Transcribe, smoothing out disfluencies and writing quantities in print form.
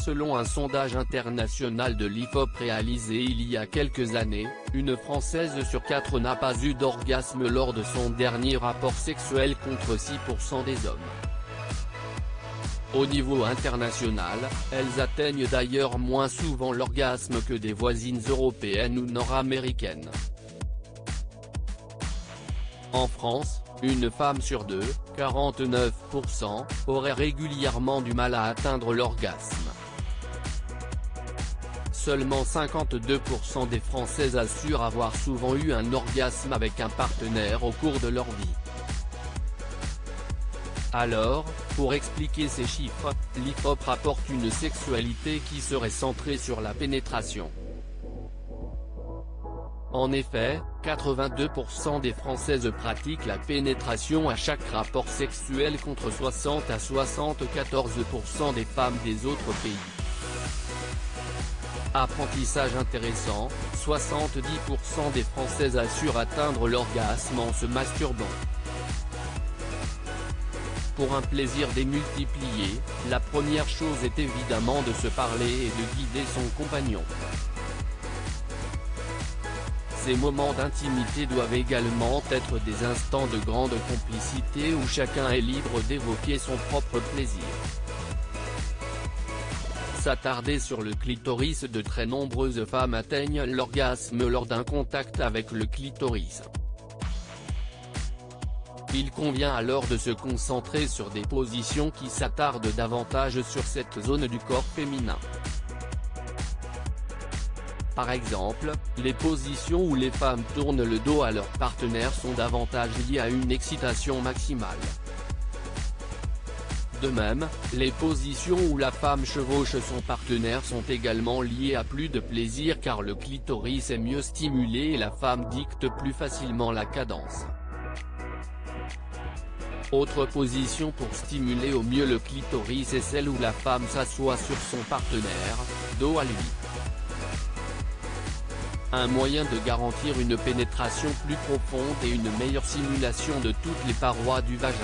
Selon un sondage international de l'IFOP réalisé il y a quelques années, une Française sur 4 n'a pas eu d'orgasme lors de son dernier rapport sexuel contre 6% des hommes. Au niveau international, elles atteignent d'ailleurs moins souvent l'orgasme que des voisines européennes ou nord-américaines. En France, une femme sur deux, 49%, aurait régulièrement du mal à atteindre l'orgasme. Seulement 52% des Françaises assurent avoir souvent eu un orgasme avec un partenaire au cours de leur vie. Alors, pour expliquer ces chiffres, l'IFOP rapporte une sexualité qui serait centrée sur la pénétration. En effet, 82% des Françaises pratiquent la pénétration à chaque rapport sexuel contre 60 à 74% des femmes des autres pays. Apprentissage intéressant, 70% des Françaises assurent atteindre l'orgasme en se masturbant. Pour un plaisir démultiplié, la première chose est évidemment de se parler et de guider son compagnon. Ces moments d'intimité doivent également être des instants de grande complicité où chacun est libre d'évoquer son propre plaisir. S'attarder sur le clitoris. De très nombreuses femmes atteignent l'orgasme lors d'un contact avec le clitoris. Il convient alors de se concentrer sur des positions qui s'attardent davantage sur cette zone du corps féminin. Par exemple, les positions où les femmes tournent le dos à leur partenaire sont davantage liées à une excitation maximale. De même, les positions où la femme chevauche son partenaire sont également liées à plus de plaisir car le clitoris est mieux stimulé et la femme dicte plus facilement la cadence. Autre position pour stimuler au mieux le clitoris est celle où la femme s'assoit sur son partenaire, dos à lui. Un moyen de garantir une pénétration plus profonde et une meilleure simulation de toutes les parois du vagin.